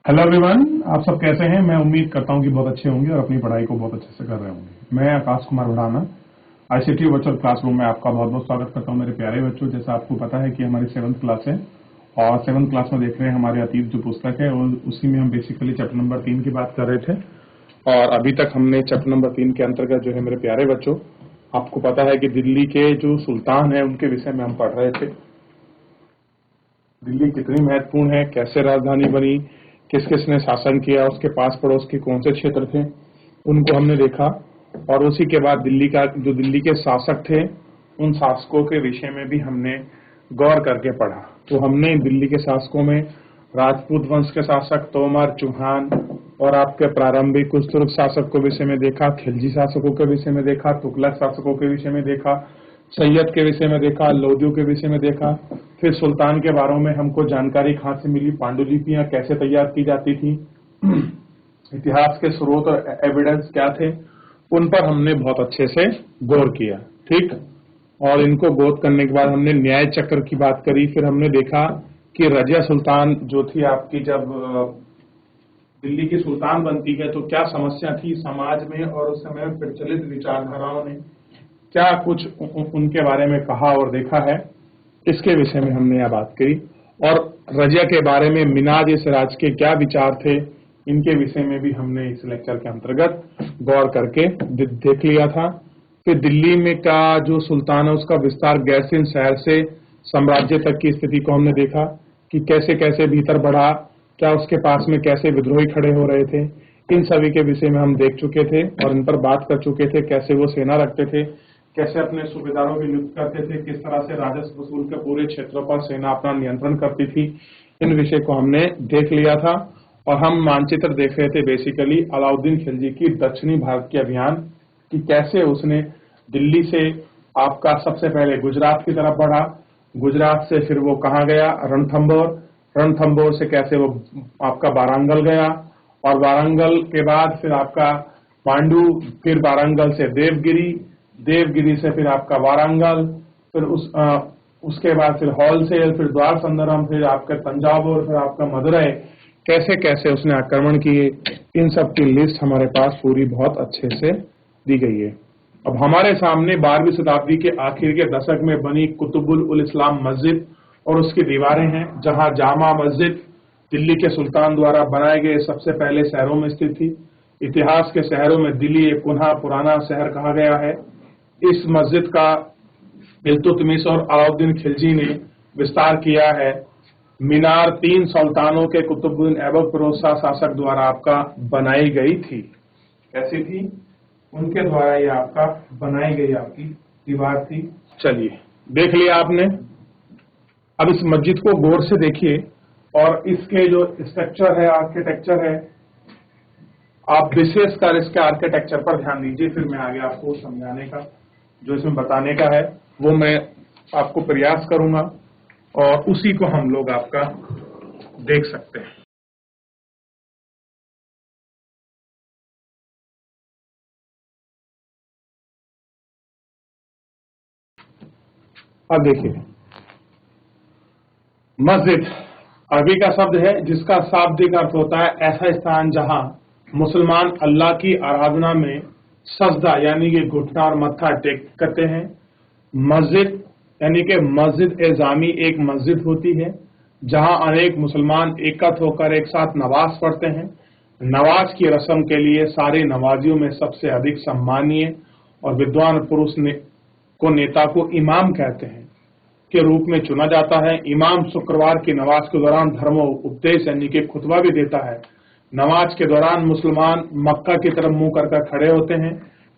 Hello everyone, आप सब कैसे हैं। मैं उम्मीद करता हूं कि बहुत अच्छे होंगे और अपनी पढ़ाई को बहुत अच्छे से कर रहे होंगे। मैं Akash Kumar Bhadana ICT virtual classroom में आपका बहुत बहुत स्वागत करता हूं। मेरे प्यारे बच्चों, जैसा आपको पता है कि हमारी 7th क्लास है और 7th क्लास में देख रहे हैं हमारे अतीत जो पुस्तक है और उसी में हम बेसिकली चैप्टर नंबर 3 की बात कर रहे थे। और अभी तक हमने चैप्टर नंबर 3 के अंतर्गत जो है मेरे प्यारे बच्चों, आपको पता है कि दिल्ली के जो सुल्तान है उनके विषय में हम पढ़ रहे थे। दिल्ली कितनी महत्वपूर्ण है, कैसे राजधानी बनी, किस किसने शासन किया, उसके पास पड़ोस के कौन से क्षेत्र थे, उनको हमने देखा। और उसी के बाद दिल्ली के शासक थे, उन शासकों के विषय में भी हमने गौर करके पढ़ा। तो हमने दिल्ली के शासकों में राजपूत वंश के शासक तोमर, चौहान और आपके प्रारंभिक कुछ तुर्क शासक के विषय में देखा, खिलजी शासकों के विषय में देखा, तुगलक शासकों के विषय में देखा, सैयद के विषय में देखा, लोदियों के विषय में देखा। फिर सुल्तान के बारे में हमको जानकारी कहाँ से मिली, पांडुलिपियां कैसे तैयार की जाती थी, इतिहास के स्रोत और एविडेंस क्या थे, उन पर हमने बहुत अच्छे से गौर किया। ठीक, और इनको गौर करने के बाद हमने न्याय चक्र की बात करी। फिर हमने देखा कि रजिया सुल्तान जो थी आपकी, जब दिल्ली की सुल्तान बनती है तो क्या समस्या थी समाज में, और उस समय प्रचलित विचारधाराओं ने क्या कुछ उनके बारे में कहा और देखा है, इसके विषय में हमने यह बात करी। और रजिया के बारे में मिनाज इस राज के क्या विचार थे, इनके विषय में भी हमने इस लेक्चर के अंतर्गत गौर करके देख लिया था। फिर दिल्ली में का जो सुल्तान है उसका विस्तार गैरसिन शहर से साम्राज्य तक की स्थिति को हमने देखा कि कैसे कैसे भीतर बढ़ा, क्या उसके पास में कैसे विद्रोही खड़े हो रहे थे, इन सभी के विषय में हम देख चुके थे और इन पर बात कर चुके थे। कैसे वो सेना रखते थे, कैसे अपने सूबेदारों की नियुक्त करते थे, किस तरह से राजस्व वसूल के पूरे क्षेत्रों पर सेना अपना नियंत्रण करती थी, इन विषय को हमने देख लिया था। और हम मानचित्र देख रहे थे बेसिकली अलाउद्दीन खिलजी की दक्षिणी भारत के अभियान कि कैसे उसने दिल्ली से आपका सबसे पहले गुजरात की तरफ बढ़ा, गुजरात से फिर वो कहाँ गया, रणथंबोर से कैसे वो आपका वारंगल गया, और वारंगल के बाद फिर आपका पांडु, फिर वारंगल से देवगिरी से फिर आपका वारंगल, फिर उसके बाद फिर होलसेल, फिर द्वार संदरम, फिर आपका तंजावुर, फिर आपका मदुरई, कैसे कैसे उसने आक्रमण किए, इन सब की लिस्ट हमारे पास पूरी बहुत अच्छे से दी गई है। अब हमारे सामने 12वीं शताब्दी के आखिर के दशक में बनी कुतुबुल उल इस्लाम मस्जिद और उसकी दीवारें हैं, जहां जामा मस्जिद दिल्ली के सुल्तान द्वारा बनाए गए सबसे पहले शहरों में स्थित थी। इतिहास के शहरों में दिल्ली एक पुराना शहर कहा गया है। इस मस्जिद का इल्तुतमिश और अलाउद्दीन खिलजी ने विस्तार किया है। मीनार 3 सुल्तानों के कुतुबुद्दीन ऐबक फिरोजशाह शासक द्वारा आपका बनाई गई थी। कैसी थी? उनके द्वारा ये आपका बनाई गई आपकी दीवार थी। चलिए, देख लिया आपने। अब इस मस्जिद को गौर से देखिए और इसके जो स्ट्रक्चर है, आर्किटेक्चर है, आप विशेषकर इसके आर्किटेक्चर पर ध्यान दीजिए। फिर मैं आगे आपको समझाने का, जो इसमें बताने का है, वो मैं आपको प्रयास करूंगा और उसी को हम लोग आपका देख सकते हैं। अब देखिए, मस्जिद अरबी का शब्द है जिसका शाब्दिक अर्थ होता है ऐसा स्थान जहां मुसलमान अल्लाह की आराधना में सजदा यानी कि घुटना और मत्था टेक करते हैं। मस्जिद यानी कि मस्जिद ए जामी एक मस्जिद होती है जहां अनेक मुसलमान एकत्र होकर एक साथ नमाज पढ़ते हैं। नमाज की रस्म के लिए सारे नमाजियों में सबसे अधिक सम्मानीय और विद्वान पुरुष को नेता को इमाम कहते हैं के रूप में चुना जाता है। इमाम शुक्रवार की नमाज के दौरान धर्म उपदेश यानी कि खुतबा भी देता है। नमाज के दौरान मुसलमान मक्का की तरफ मुंह कर खड़े होते हैं।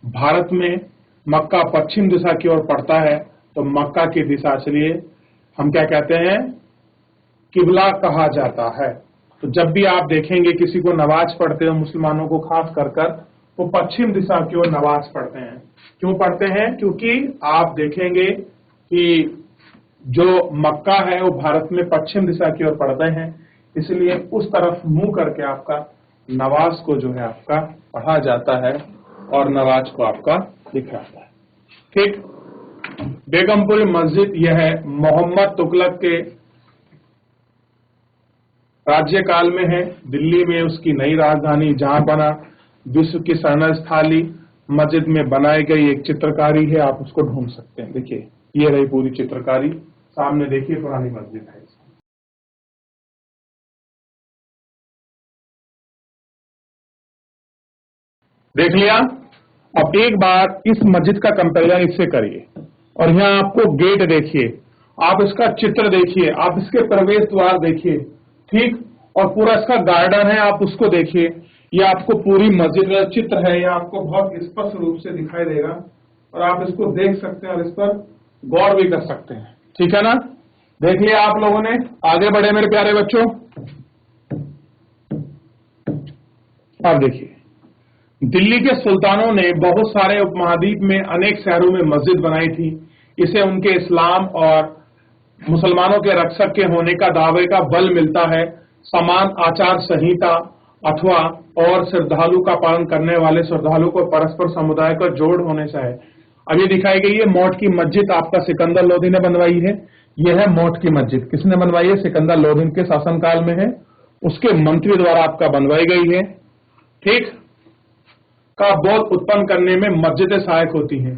भारत में मक्का पश्चिम दिशा की ओर पड़ता है, तो मक्का की दिशा इसलिए हम क्या कहते हैं, किबला कहा जाता है। तो जब भी आप देखेंगे किसी को नमाज पढ़ते हो, मुसलमानों को खास कर वो पश्चिम दिशा की ओर नमाज पढ़ते हैं। क्यों पढ़ते हैं? क्योंकि आप देखेंगे कि जो मक्का है वो भारत में पश्चिम दिशा की ओर पड़ते हैं, इसलिए उस तरफ मुंह करके आपका नमाज को जो है आपका पढ़ा जाता है और नमाज को आपका लिखा जाता है। ठीक, बेगमपुर मस्जिद यह है मोहम्मद तुगलक के राज्यकाल में है, दिल्ली में उसकी नई राजधानी जहां बना, विश्व की स्वर्ण स्थाली मस्जिद में बनाई गई एक चित्रकारी है, आप उसको ढूंढ सकते हैं। देखिए ये रही पूरी चित्रकारी, सामने देखिए पुरानी मस्जिद है। देख लिया। अब एक बार इस मस्जिद का कंपैरिजन इससे करिए, और यहाँ आपको गेट देखिए, आप इसका चित्र देखिए, आप इसके प्रवेश द्वार देखिए, ठीक, और पूरा इसका गार्डन है, आप उसको देखिए। ये आपको पूरी मस्जिद का चित्र है, ये आपको बहुत स्पष्ट रूप से दिखाई देगा, और आप इसको देख सकते हैं और इस पर गौर भी कर सकते हैं। ठीक है ना? देख लिया आप लोगों ने। आगे बढ़े मेरे प्यारे बच्चों। अब देखिए, दिल्ली के सुल्तानों ने बहुत सारे उपमहाद्वीप में अनेक शहरों में मस्जिद बनाई थी। इसे उनके इस्लाम और मुसलमानों के रक्षक के होने का दावे का बल मिलता है। समान आचार संहिता अथवा और श्रद्धालु का पालन करने वाले श्रद्धालु को परस्पर समुदाय का जोड़ होने से है। अब ये दिखाई गई है मोट की मस्जिद, आपका सिकंदर लोधी ने बनवाई है। यह है मोट की मस्जिद, किसने बनवाई है? सिकंदर लोधी के शासनकाल में है, उसके मंत्री द्वारा आपका बनवाई गई है। ठीक, का बोध उत्पन्न करने में मस्जिदें सहायक होती हैं।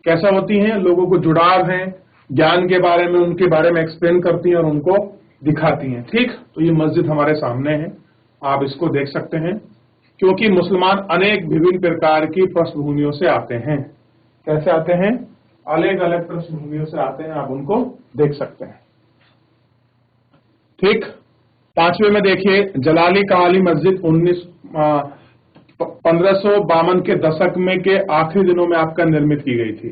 कैसा होती हैं? लोगों को जुड़ाव है, ज्ञान के बारे में, उनके बारे में एक्सप्लेन करती हैं और उनको दिखाती हैं। ठीक, तो ये मस्जिद हमारे सामने है, आप इसको देख सकते हैं। क्योंकि मुसलमान अनेक विभिन्न प्रकार की पृष्ठभूमियों से आते हैं। कैसे आते हैं? अलग अलग पृष्ठभूमियों से आते हैं, आप उनको देख सकते हैं। ठीक, पांचवे में देखिए, जलाली काली मस्जिद 1552 के दशक में के आखिरी दिनों में आपका निर्मित की गई थी।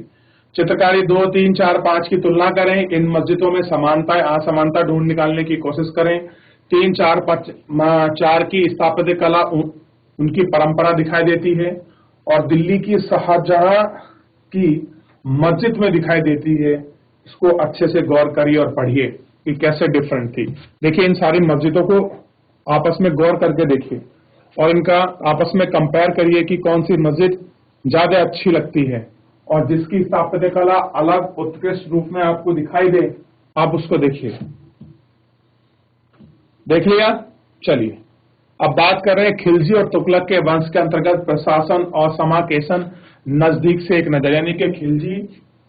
चित्रकारी 2, 3, 4, 5 की तुलना करें। इन मस्जिदों में समानताएं असमानता ढूंढ निकालने की कोशिश करें। 3, 4, 4 की स्थापत्य कला उनकी परंपरा दिखाई देती है, और दिल्ली की शाहजहां की मस्जिद में दिखाई देती है। इसको अच्छे से गौर करिए और पढ़िए कि कैसे डिफरेंट थी। देखिए, इन सारी मस्जिदों को आपस में गौर करके देखिए और इनका आपस में कंपेयर करिए कि कौन सी मस्जिद ज्यादा अच्छी लगती है, और जिसकी स्थापत्य कला अलग उत्कृष्ट रूप में आपको दिखाई दे, आप उसको देखिए। देख लिया? चलिए अब बात कर रहे हैं खिलजी और तुगलक के वंश के अंतर्गत प्रशासन और समाकेशन नजदीक से एक नजर, यानी कि खिलजी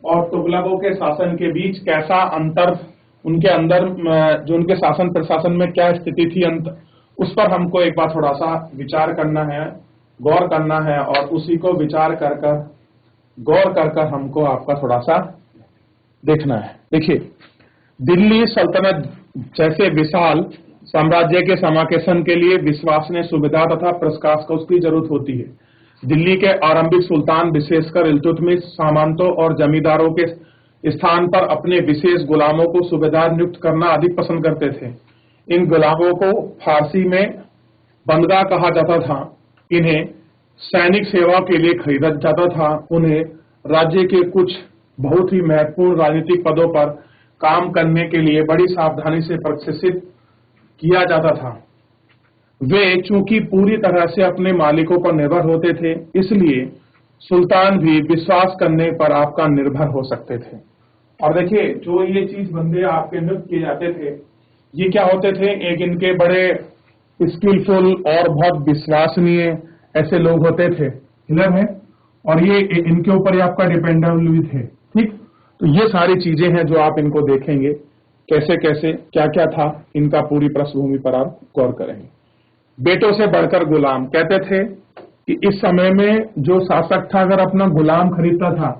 और तुगलकों के शासन के बीच कैसा अंतर, उनके अंदर जो उनके शासन प्रशासन में क्या स्थिति थी, उस पर हमको एक बार थोड़ा सा विचार करना है, गौर करना है, और उसी को विचार गौर कर हमको आपका थोड़ा सा देखना है। देखिए, दिल्ली सल्तनत जैसे विशाल साम्राज्य के समाकेशन के लिए विश्वसनीय सुविधा तथा प्रशासकों की जरूरत होती है। दिल्ली के आरंभिक सुल्तान विशेषकर इल्तुतमिश सामंतों और जमींदारों के स्थान पर अपने विशेष गुलामों को सुबेदार नियुक्त करना अधिक पसंद करते थे। इन गुलामों को फारसी में बंदगा कहा जाता था। इन्हें सैनिक सेवा के लिए खरीदा जाता था। उन्हें राज्य के कुछ बहुत ही महत्वपूर्ण राजनीतिक पदों पर काम करने के लिए बड़ी सावधानी से प्रशिक्षित किया जाता था। वे चूंकि पूरी तरह से अपने मालिकों पर निर्भर होते थे, इसलिए सुल्तान भी विश्वास करने पर आपका निर्भर हो सकते थे। और देखिए, जो ये चीज बंदे आपके नियुक्त किए जाते थे, ये क्या होते थे? एक इनके बड़े स्किलफुल और बहुत विश्वसनीय ऐसे लोग होते थे, क्लियर है, और ये इनके ऊपर आपका डिपेंडेबल भी थे। ठीक, तो ये सारी चीजें हैं जो आप इनको देखेंगे, कैसे कैसे क्या क्या था, इनका पूरी पृष्ठभूमि पर आप गौर करेंगे। बेटों से बढ़कर गुलाम, कहते थे कि इस समय में जो शासक था, अगर अपना गुलाम खरीदता था,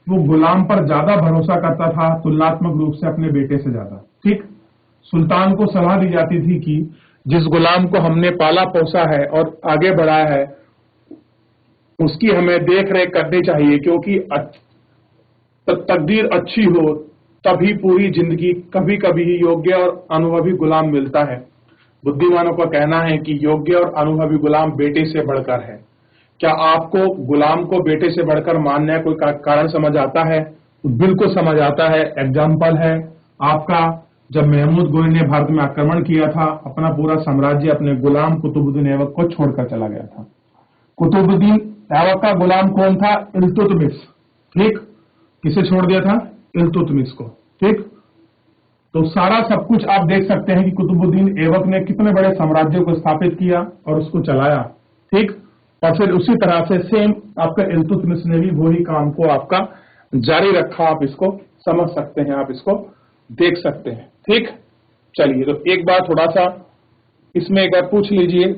वो गुलाम पर ज्यादा भरोसा करता था तुलनात्मक रूप से अपने बेटे से ज्यादा। ठीक, सुल्तान को सलाह दी जाती थी कि जिस गुलाम को हमने पाला पोसा है और आगे बढ़ाया है, उसकी हमें देख रेख करनी चाहिए, क्योंकि तकदीर अच्छी हो तभी पूरी जिंदगी कभी कभी ही योग्य और अनुभवी गुलाम मिलता है। बुद्धिमानों का कहना है कि योग्य और अनुभवी गुलाम बेटे से बढ़कर है। क्या आपको गुलाम को बेटे से बढ़कर मानने का कोई कारण समझ आता है? बिल्कुल समझ आता है। एग्जाम्पल है आपका, जब महमूद गोरी ने भारत में आक्रमण किया था, अपना पूरा साम्राज्य अपने गुलाम कुतुबुद्दीन ऐबक को छोड़कर चला गया था। कुतुबुद्दीन ऐबक का गुलाम कौन था? इल्तुतमिश। ठीक, किसे छोड़ दिया था? इल्तुतमिश को। ठीक, तो सारा सब कुछ आप देख सकते हैं कि कुतुबुद्दीन ऐबक ने कितने बड़े साम्राज्यों को स्थापित किया और उसको चलाया, ठीक। और फिर उसी तरह से सेम आपका इल्तुतमिश ने भी वही काम को आपका जारी रखा। आप इसको समझ सकते हैं, आप इसको देख सकते हैं, ठीक। चलिए, तो एक बार थोड़ा सा इसमें एक बार पूछ लीजिए,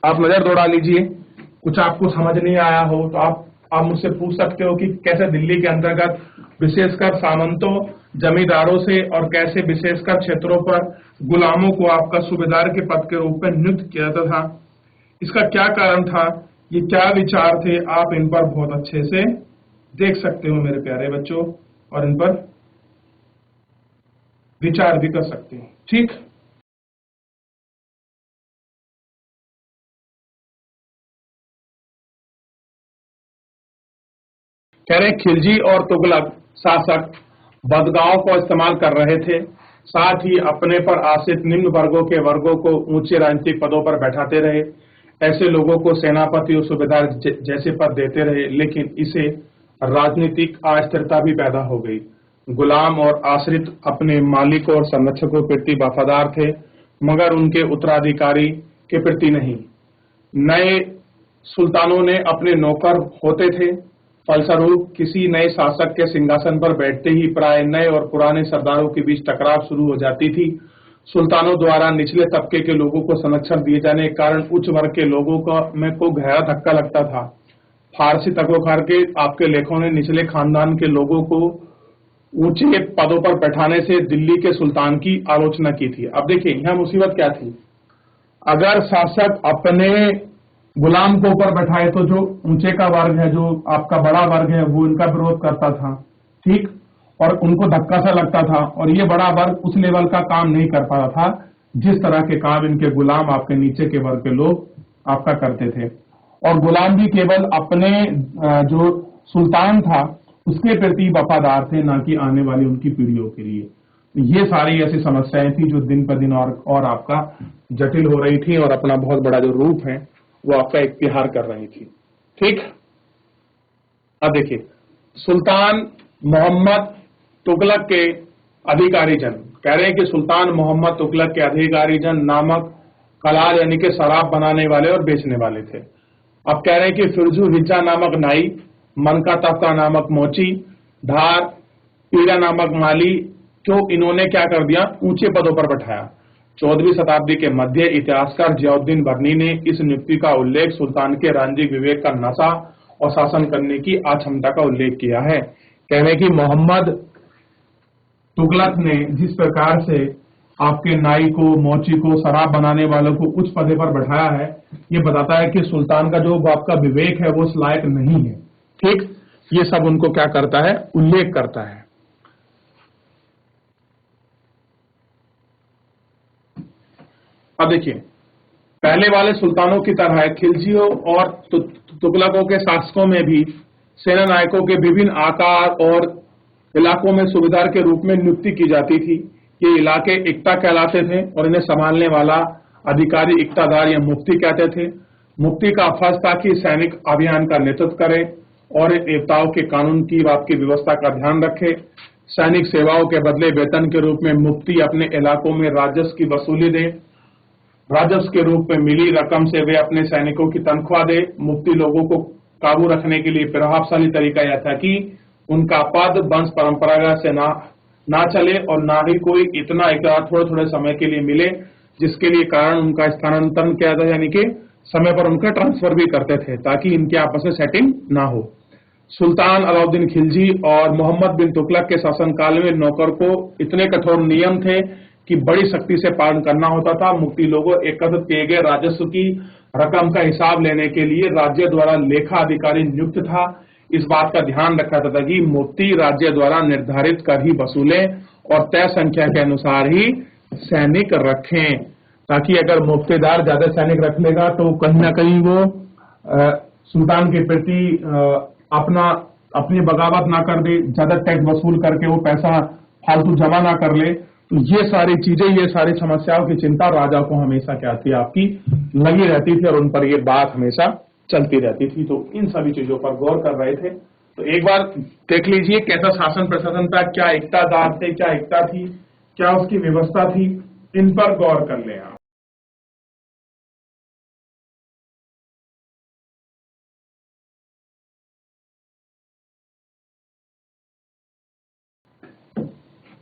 आप नजर दौड़ा लीजिए, कुछ आपको समझ नहीं आया हो तो आप मुझसे पूछ सकते हो कि कैसे दिल्ली के अंतर्गत विशेषकर सामंतों, जमींदारों से और कैसे विशेषकर क्षेत्रों पर गुलामों को आपका सूबेदार के पद के रूप में नियुक्त किया जाता था, इसका क्या कारण था, ये क्या विचार थे, आप इन पर बहुत अच्छे से देख सकते हो मेरे प्यारे बच्चों, और इन पर विचार भी कर सकते हो, ठीक। कह रहे खिलजी और तुगलक शासक बदगांव को इस्तेमाल कर रहे थे, साथ ही अपने पर आश्रित निम्न वर्गों को ऊंचे राजनीतिक पदों पर बैठाते रहे। ऐसे लोगों को सेनापति और सूबेदार जैसे पद देते रहे, लेकिन इसे राजनीतिक अस्थिरता भी पैदा हो गई। गुलाम और आश्रित अपने मालिकों और संरक्षकों के प्रति वफादार थे, मगर उनके उत्तराधिकारी के प्रति नहीं। नए सुल्तानों ने अपने नौकर होते थे, फलस्वरूप किसी नए शासक के सिंहासन पर बैठते ही प्राय नए और पुराने सरदारों के बीच टकराव शुरू हो जाती थी। सुल्तानों द्वारा निचले तबके के लोगों को संरक्षण दिए जाने के कारण उच्च वर्ग के लोगों को गहरा धक्का लगता था। फारसी तकरोखार के आपके लेखों ने निचले खानदान के लोगों को ऊंचे पदों पर बैठाने से दिल्ली के सुल्तान की आलोचना की थी। अब देखिए यहाँ मुसीबत क्या थी, अगर शासक अपने गुलाम को ऊपर बैठाए तो जो ऊंचे का वर्ग है, जो आपका बड़ा वर्ग है, वो इनका विरोध करता था, ठीक, और उनको धक्का सा लगता था, और ये बड़ा वर्ग उस लेवल का काम नहीं कर पाता था जिस तरह के काम इनके गुलाम आपके नीचे के वर्ग के लोग आपका करते थे। और गुलाम भी केवल अपने जो सुल्तान था उसके प्रति वफादार थे, ना कि आने वाली उनकी पीढ़ियों के लिए। ये सारी ऐसी समस्याएं थी जो दिन पर दिन और आपका जटिल हो रही थी और अपना बहुत बड़ा जो रूप है वो आपका इख्तियार कर रही थी, ठीक। अब देखिए, सुल्तान मोहम्मद तुगलक के अधिकारी जन कह रहे हैं कि सुल्तान मोहम्मद तुगलक के अधिकारी जन नामक कलार यानी कि शराब बनाने वाले और बेचने वाले थे। अब कह रहे हैं कि फिरजू हिज्जा नामक नाई, मनका तफ्ता नामक मोची, धार पीरा नामक माली, क्यों इन्होंने क्या कर दिया, ऊंचे पदों पर बैठाया। 14वीं शताब्दी के मध्य इतिहासकार जियाउद्दीन बर्नी ने इस नियुक्ति का उल्लेख सुल्तान के राजनीतिक विवेक का नशा और शासन करने की अक्षमता का उल्लेख किया है। कह रहे हैं कि मोहम्मद तुगलक ने जिस प्रकार से आपके नाई को, मोची को, शराब बनाने वालों को उच्च पदे पर बैठाया है, ये बताता है कि सुल्तान का जो आपका विवेक है वो उस लायक नहीं है, ठीक। ये सब उनको क्या करता है, उल्लेख करता है। अब देखिए, पहले वाले सुल्तानों की तरह खिलजियों और तुगलकों के शासकों में भी सेना नायकों के विभिन्न आकार और इलाकों में सूबेदार के रूप में नियुक्ति की जाती थी। ये इलाके इक्ता कहलाते थे और इन्हें संभालने वाला अधिकारी इक्तादार या मुफ्ती कहते थे। मुफ्ती का फर्ज था कि सैनिक अभियान का नेतृत्व करे और देवताओं के कानून की आपकी व्यवस्था का ध्यान रखे। सैनिक सेवाओं के बदले वेतन के रूप में मुफ्ती अपने इलाकों में राजस्व की वसूली दे। राजस्व के रूप में मिली रकम से वे अपने सैनिकों की तनख्वाह दे। मुफ्ती लोगों को काबू रखने के लिए प्रभावशाली तरीका यह था कि उनका पद वंश परंपरा से ना चले और ना ही कोई इतना इकरार थोड़े थोड़े समय के लिए मिले, जिसके लिए कारण उनका स्थानांतरण किया था, यानी कि समय पर उनका ट्रांसफर भी करते थे ताकि इनके आपस में सेटिंग ना हो। सुल्तान अलाउद्दीन खिलजी और मोहम्मद बिन तुगलक के शासनकाल में नौकर को इतने कठोर नियम थे कि बड़ी सख्ती से पालन करना होता था। मुफ्ती लोगों एकत्र किए गए राजस्व की रकम का हिसाब लेने के लिए राज्य द्वारा लेखा अधिकारी नियुक्त था। इस बात का ध्यान रखा जाता था कि मुफ्ती राज्य द्वारा निर्धारित कर ही वसूलें और तय संख्या के अनुसार ही सैनिक रखें, ताकि अगर मुफ्तीदार ज्यादा सैनिक रख लेगा तो कहीं ना कहीं वो सुल्तान के प्रति अपनी बगावत ना कर दे, ज्यादा टैक्स वसूल करके वो पैसा फालतू जमा ना कर ले। तो ये सारी चीजें, ये सारी समस्याओं की चिंता राजा को हमेशा क्या थी, आपकी लगी रहती थी और उन पर ये बात हमेशा चलती रहती थी। तो इन सभी चीजों पर गौर कर रहे थे। तो एक बार देख लीजिए कैसा शासन प्रशासन था, क्या एकतादार थे, क्या एकता थी, क्या उसकी व्यवस्था थी, इन पर गौर कर लें आप।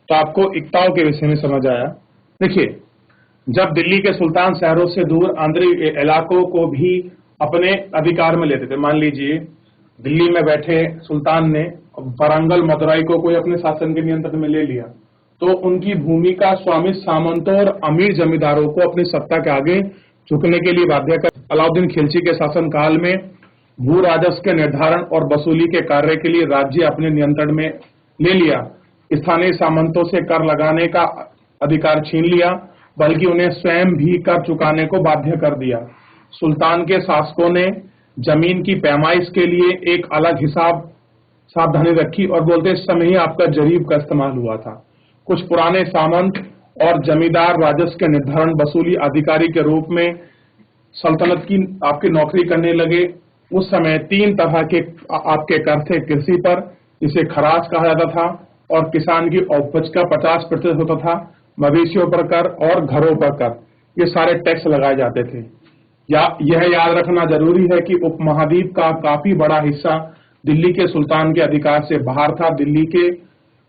तो आपको इक्ताओं के विषय में समझ आया। देखिए, जब दिल्ली के सुल्तान शहरों से दूर आंतरी इलाकों को भी अपने अधिकार में लेते थे, मान लीजिए दिल्ली में बैठे सुल्तान ने वारंगल मदुराई को कोई अपने शासन के नियंत्रण में ले लिया, तो उनकी भूमि का स्वामी सामंतों और अमीर जमींदारों को अपनी सत्ता के आगे झुकने के लिए बाध्य कर अलाउद्दीन खिलजी के शासनकाल में भू राजस्व के निर्धारण और वसूली के कार्य के लिए राज्य अपने नियंत्रण में ले लिया। स्थानीय सामंतों से कर लगाने का अधिकार छीन लिया, बल्कि उन्हें स्वयं भी कर चुकाने को बाध्य कर दिया। सुल्तान के शासकों ने जमीन की पैमाइश के लिए एक अलग हिसाब सावधानी रखी और बोलते इस समय ही आपका जरीब का इस्तेमाल हुआ था। कुछ पुराने सामंत और जमींदार राजस्व के निर्धारण वसूली अधिकारी के रूप में सल्तनत की आपकी नौकरी करने लगे। उस समय 3 तरह के आपके कर थे। कृषि पर, जिसे खराज कहा जाता था, और किसान की उपज का 50% होता था, मवेशियों पर कर और घरों पर कर, ये सारे टैक्स लगाए जाते थे। या यह याद रखना जरूरी है कि उपमहाद्वीप का काफी बड़ा हिस्सा दिल्ली के सुल्तान के अधिकार से बाहर था। दिल्ली के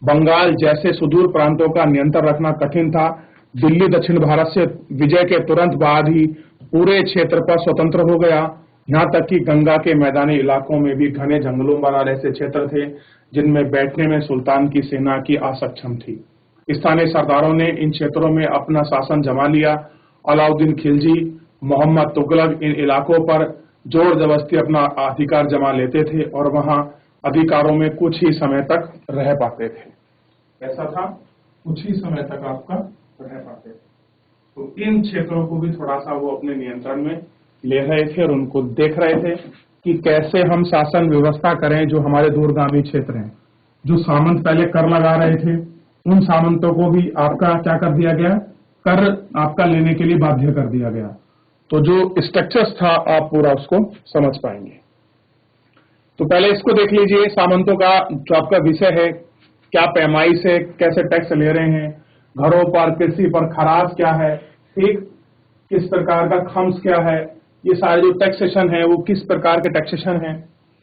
बंगाल जैसे सुदूर प्रांतों का नियंत्रण रखना कठिन था। दिल्ली दक्षिण भारत से विजय के तुरंत बाद ही पूरे क्षेत्र पर स्वतंत्र हो गया। यहाँ तक कि गंगा के मैदानी इलाकों में भी घने जंगलों वाले ऐसे क्षेत्र थे जिनमें बैठने में सुल्तान की सेना की असक्षम थी। स्थानीय सरदारों ने इन क्षेत्रों में अपना शासन जमा लिया। अलाउद्दीन खिलजी, मोहम्मद तुगलक इन इलाकों पर जोर जबरदस्ती अपना अधिकार जमा लेते थे और वहां अधिकारों में कुछ ही समय तक रह पाते थे। ऐसा था, कुछ ही समय तक आपका रह पाते थे। तो इन क्षेत्रों को भी थोड़ा सा वो अपने नियंत्रण में ले रहे थे और उनको देख रहे थे कि कैसे हम शासन व्यवस्था करें। जो हमारे दूरगामी क्षेत्र हैं, जो सामंत पहले कर लगा रहे थे, उन सामंतों को भी आपका क्या कर दिया गया, कर आपका लेने के लिए बाध्य कर दिया गया। तो जो स्ट्रक्चर्स था आप पूरा उसको समझ पाएंगे। तो पहले इसको देख लीजिए, सामंतों का जो आपका विषय है, क्या पैमाइश है, कैसे टैक्स ले रहे हैं, घरों पर, कृषि पर खराज क्या है, ठीक, किस प्रकार का खम्स क्या है, ये सारे जो टैक्सेशन है वो किस प्रकार के टैक्सेशन है,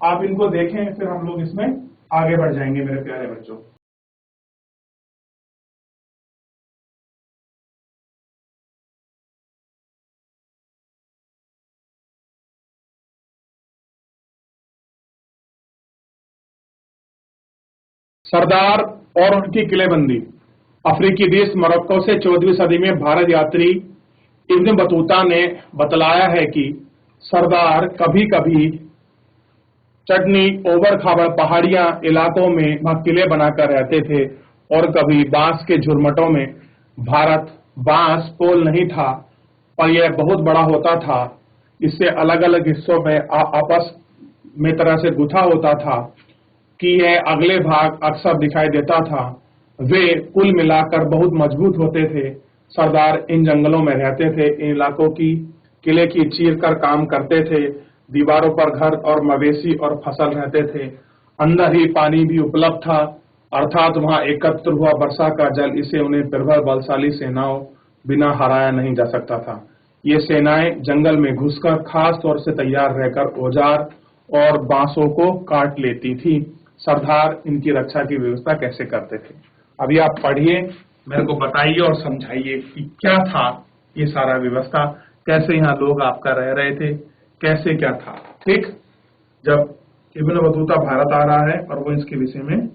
आप इनको देखें, फिर हम लोग इसमें आगे बढ़ जाएंगे मेरे प्यारे बच्चों। सरदार और उनकी किलेबंदी। अफ्रीकी देश मोरक्को से 14वीं सदी में भारत यात्री इब्न बतूता ने बतलाया है कि सरदार कभी कभी चटनी ओबर खाबर पहाड़ियां इलाकों में वहां किले बनाकर रहते थे और कभी बांस के झुरमटों में। भारत बांस पोल नहीं था, पर यह बहुत बड़ा होता था। इससे अलग अलग हिस्सों में आपस में तरह से गुथा होता था कि यह अगले भाग अक्सर दिखाई देता था। वे कुल मिलाकर बहुत मजबूत होते थे। सरदार इन जंगलों में रहते थे, इन इलाकों की किले की चीर कर काम करते थे। दीवारों पर घर और मवेशी और फसल रहते थे। अंदर ही पानी भी उपलब्ध था, अर्थात वहां एकत्र हुआ वर्षा का जल इसे उन्हें प्रबल बलशाली सेनाओं बिना हराया नहीं जा सकता था। ये सेनाएं जंगल में घुसकर खास तौर से तैयार रहकर औजार और बांसों को काट लेती थी। सरदार इनकी रक्षा की व्यवस्था कैसे करते थे, अभी आप पढ़िए, मेरे को बताइए और समझाइए कि क्या था ये सारा व्यवस्था, कैसे यहाँ लोग आपका रह रहे थे, कैसे क्या था। ठीक, जब इब्न बतूता भारत आ रहा है और वो इसके विषय में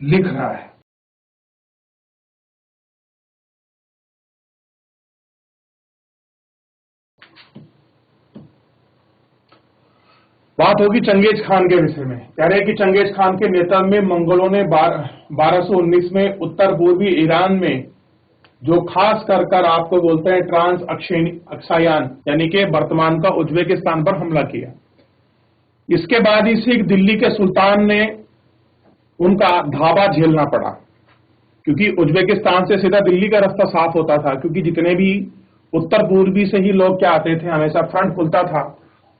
लिख रहा है। बात होगी चंगेज खान के विषय में। कह रहे हैं कि चंगेज खान के नेतृत्व में मंगोलों ने 1219 में उत्तर पूर्वी ईरान में, जो खास कर आपको बोलते हैं ट्रांस अक्सायान यानी कि वर्तमान का उज्बेकिस्तान पर हमला किया। इसके बाद ही सिख दिल्ली के सुल्तान ने उनका धावा झेलना पड़ा, क्योंकि उज्बेकिस्तान से सीधा दिल्ली का रास्ता साफ होता था, क्योंकि जितने भी उत्तर पूर्वी से ही लोग क्या आते थे, हमेशा फ्रंट खुलता था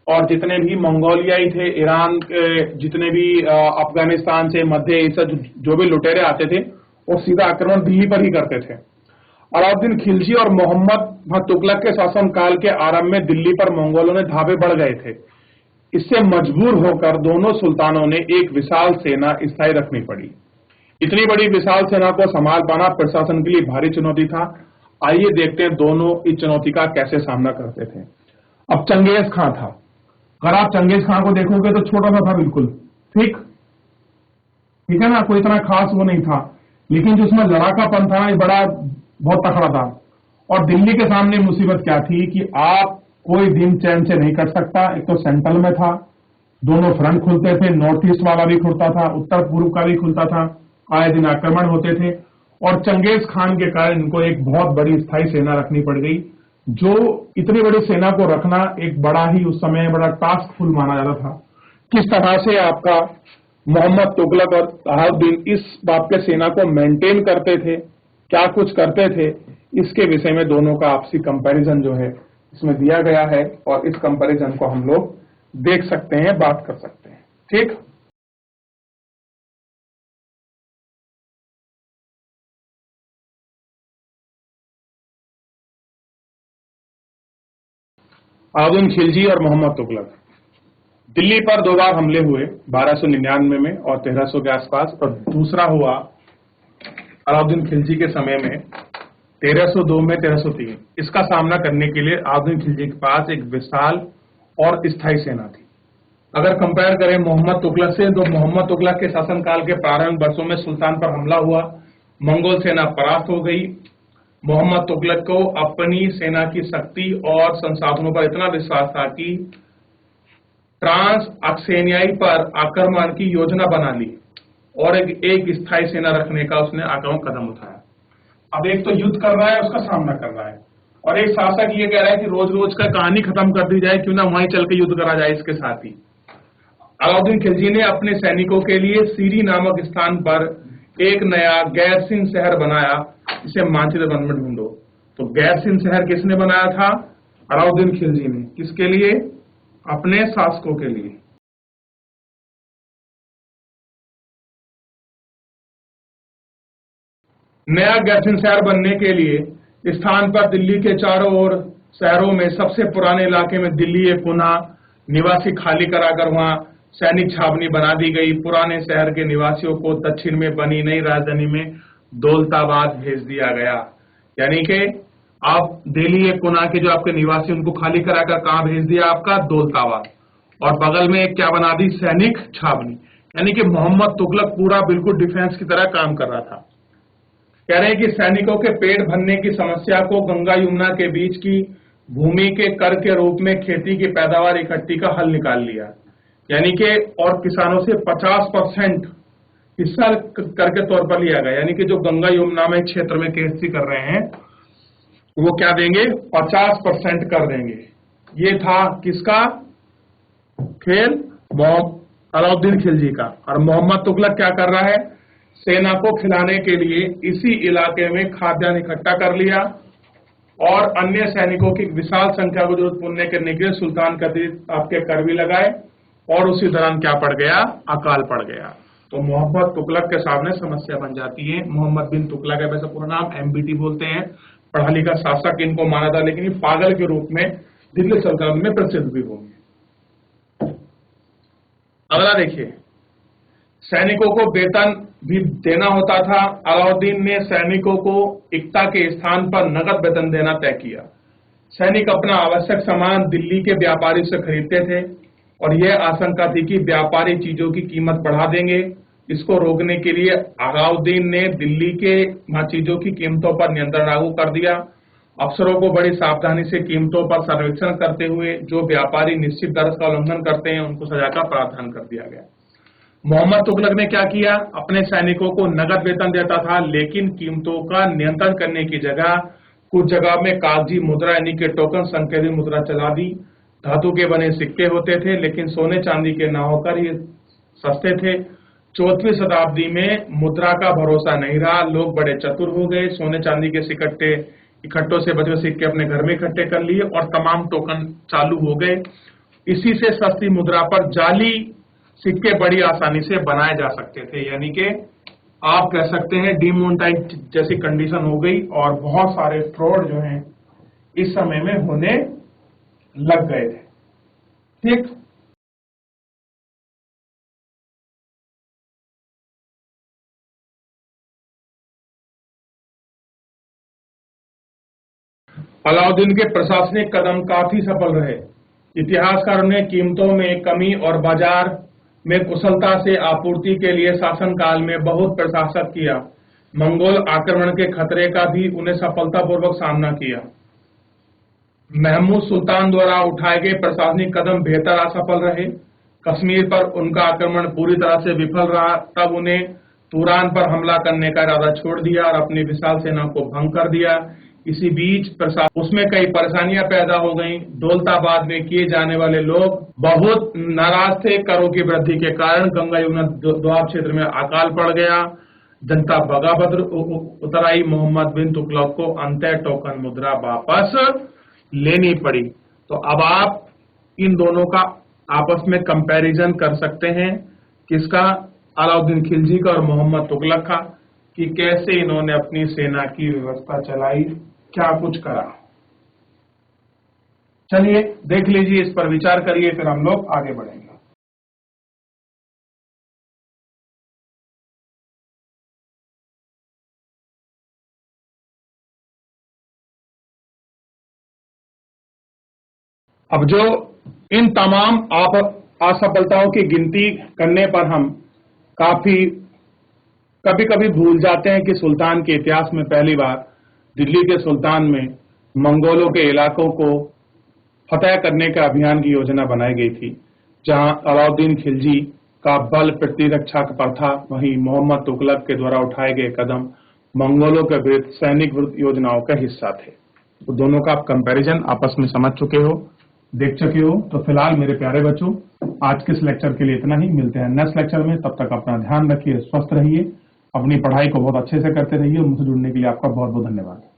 और जितने भी मंगोलियाई थे, ईरान के जितने भी अफगानिस्तान से, मध्य एशिया जो भी लुटेरे आते थे वो सीधा आक्रमण दिल्ली पर ही करते थे। अलाउद्दीन खिलजी और मोहम्मद तुगलक के शासनकाल के आरंभ में दिल्ली पर मंगोलों ने धावे बढ़ गए थे। इससे मजबूर होकर दोनों सुल्तानों ने एक विशाल सेना स्थायी रखनी पड़ी। इतनी बड़ी विशाल सेना को संभाल पाना प्रशासन के लिए भारी चुनौती था। आइए देखते हैं दोनों इस चुनौती का कैसे सामना करते थे। अब चंगेज खां था। अगर आप चंगेज खां को देखोगे तो छोटा सा था, बिल्कुल ठीक है ना, कोई इतना खास वो नहीं था, लेकिन जो उसमें लड़ाकापन था ये बहुत तकड़ा था। और दिल्ली के सामने मुसीबत क्या थी कि आप कोई दिन चैन से नहीं कर सकता। एक तो सेंट्रल में था, दोनों फ्रंट खुलते थे, नॉर्थ ईस्ट वाला भी खुलता था, उत्तर पूर्व का भी खुलता था, आए दिन आक्रमण होते थे। और चंगेज खान के कारण इनको एक बहुत बड़ी स्थायी सेना रखनी पड़ गई। जो इतनी बड़ी सेना को रखना एक बड़ा ही उस समय बड़ा टास्कफुल माना जाता था। किस तरह से आपका मोहम्मद तुगलक और अलाउद्दीन इस बाप के सेना को मेंटेन करते थे, क्या कुछ करते थे, इसके विषय में दोनों का आपसी कंपैरिजन जो है इसमें दिया गया है और इस कंपैरिजन को हम लोग देख सकते हैं, बात कर सकते हैं। ठीक, अलाउद्दीन खिलजी और मोहम्मद तुगलक। दिल्ली पर 2 बार हमले हुए, 1299 में और 1300 के आसपास, और दूसरा हुआ अलाउद्दीन खिलजी के समय में 1302 में 1303। इसका सामना करने के लिए अलाउद्दीन खिलजी के पास एक विशाल और स्थायी सेना थी। अगर कंपेयर करें मोहम्मद तुगलक से, तो मोहम्मद तुगलक के शासनकाल के प्रारंभिक वर्षों में सुल्तान पर हमला हुआ, मंगोल सेना परास्त हो गई। मोहम्मद तुगलक को अपनी सेना की शक्ति और संसाधनों पर इतना विश्वास था कि ट्रांस अक्सेनियाई पर आक्रमण की योजना बना ली और एक स्थायी सेना रखने का उसने आक्रामक कदम उठाया। अब एक तो युद्ध कर रहा है, उसका सामना कर रहा है, और एक शासक ये कह रहा है कि रोज रोज का कहानी खत्म कर दी जाए, क्यों ना वहीं चल के युद्ध करा जाए इसके साथ ही। अलाउद्दीन खिलजी ने अपने सैनिकों के लिए सीरी नामक स्थान पर एक नया गैरसिन शहर बनाया, इसे मानचित्र वन में ढूंढो। तो गैरसिन शहर किसने बनाया था? अलाउद्दीन खिलजी ने। किसके लिए? अपने शासकों के लिए। नया गैरसिन शहर बनने के लिए स्थान पर दिल्ली के चारों ओर शहरों में सबसे पुराने इलाके में दिल्ली एक पुनः निवासी खाली कराकर वहां सैनिक छावनी बना दी गई। पुराने शहर के निवासियों को दक्षिण में बनी नई राजधानी में दौलताबाद भेज दिया गया। यानी कि आप दिल्ली एक पुनः के जो आपके निवासी उनको खाली कराकर कहां भेज दिया? आपका दौलताबाद। और बगल में एक क्या बना दी? सैनिक छावनी। यानी कि मोहम्मद तुगलक पूरा बिल्कुल डिफेंस की तरह काम कर रहा था। कह रहे हैं कि सैनिकों के पेट भरने की समस्या को गंगा यमुना के बीच की भूमि के कर के रूप में खेती की पैदावार इकट्ठी का हल निकाल लिया। यानी कि और किसानों से 50% हिस्सा कर के तौर पर लिया गया। यानी कि जो गंगा यमुना में क्षेत्र में खेती कर रहे हैं वो क्या देंगे? 50% कर देंगे। ये था किसका खेल? अलाउद्दीन खिलजी का। और मोहम्मद तुगलक क्या कर रहा है? सेना को खिलाने के लिए इसी इलाके में खाद्यान्न इकट्ठा कर लिया और अन्य सैनिकों की विशाल संख्या को जरूरत पूर्ण करने के लिए सुल्तान के अतिरिक्त आपके कर भी लगाए, और उसी दौरान क्या पड़ गया? अकाल पड़ गया। तो मोहम्मद तुगलक के सामने समस्या बन जाती है। मोहम्मद बिन तुगलक है, वैसे पूरा नाम MBT बोलते हैं, पढ़ा लिखा शासक इनको माना था, लेकिन ये पागल के रूप में दिल्ली सल्तनत में प्रसिद्ध भी होंगे। अगला देखिए, सैनिकों को वेतन भी देना होता था। अलाउद्दीन ने सैनिकों को इक्ता के स्थान पर नगद वेतन देना तय किया। सैनिक अपना आवश्यक सामान दिल्ली के व्यापारी से खरीदते थे और यह आशंका थी कि व्यापारी चीजों की कीमत बढ़ा देंगे। इसको रोकने के लिए अलाउद्दीन ने दिल्ली के चीजों की कीमतों पर नियंत्रण लागू कर दिया। अफसरों को बड़ी सावधानी से कीमतों पर सर्वेक्षण करते हुए जो व्यापारी निश्चित दर का उल्लंघन करते हैं उनको सजा का प्रावधान कर दिया गया। मोहम्मद तुगलक ने क्या किया? अपने सैनिकों को नगद वेतन देता था, लेकिन कीमतों का नियंत्रण करने की जगह कुछ जगह में कागजी मुद्रा यानी कि टोकन संकेतित मुद्रा चला दी। धातु के बने सिक्के होते थे, लेकिन सोने चांदी के न होकर ये सस्ते थे। 14वीं शताब्दी में मुद्रा का भरोसा नहीं रहा, लोग बड़े चतुर हो गए, सोने चांदी के इकट्ठों से बचे सिक्के अपने घर में इकट्ठे कर लिए और तमाम टोकन चालू हो गए। इसी से सस्ती मुद्रा पर जाली सिक्के बड़ी आसानी से बनाए जा सकते थे। यानी कि आप कह सकते हैं डिमोनेटाइज जैसी कंडीशन हो गई और बहुत सारे फ्रॉड जो हैं इस समय में होने लग गए थे। ठीक, अलाउद्दीन के प्रशासनिक कदम काफी सफल रहे। इतिहासकारों ने कीमतों में कमी और बाजार में कुशलता से आपूर्ति के लिए शासनकाल में बहुत प्रशासक किया। मंगोल आक्रमण के खतरे का भी उन्हें सफलतापूर्वक सामना किया। महमूद सुल्तान द्वारा उठाए गए प्रशासनिक कदम बेहतर असफल रहे। कश्मीर पर उनका आक्रमण पूरी तरह से विफल रहा। तब उन्हें तुरान पर हमला करने का इरादा छोड़ दिया और अपनी विशाल सेना को भंग कर दिया। इसी बीच उसमें कई परेशानियां पैदा हो गईं। दौलताबाद में किए जाने वाले लोग बहुत नाराज थे। करों की वृद्धि के कारण गंगा यमुना दोआब क्षेत्र में अकाल पड़ गया। जनता बगावत उतर आई। मोहम्मद बिन तुगलक को अंतः टोकन मुद्रा वापस लेनी पड़ी। तो अब आप इन दोनों का आपस में कंपैरिजन कर सकते हैं, किसका, अलाउद्दीन खिलजी का और मोहम्मद तुगलक का, कि कैसे इन्होंने अपनी सेना की व्यवस्था चलाई, क्या कुछ करा। चलिए देख लीजिए, इस पर विचार करिए, फिर हम लोग आगे बढ़ेंगे। अब जो इन तमाम असफलताओं की गिनती करने पर हम कभी कभी भूल जाते हैं कि सुल्तान के इतिहास में पहली बार दिल्ली के सुल्तान में मंगोलों के इलाकों को फतह करने का अभियान की योजना बनाई गई थी। जहां अलाउद्दीन खिलजी का बल प्रतिरक्षा पर था, वहीं मोहम्मद तुगलक के द्वारा उठाए गए कदम मंगोलों के विरुद्ध सैनिक विरुद्ध योजनाओं का हिस्सा थे। तो दोनों का आप कंपैरिजन आपस में समझ चुके हो, देख चुके हो। तो फिलहाल मेरे प्यारे बच्चों, आज के इस लेक्चर के लिए इतना ही। मिलते हैं नेक्स्ट लेक्चर में। तब तक अपना ध्यान रखिए, स्वस्थ रहिए, अपनी पढ़ाई को बहुत अच्छे से करते रहिए। मुझसे जुड़ने के लिए आपका बहुत बहुत धन्यवाद।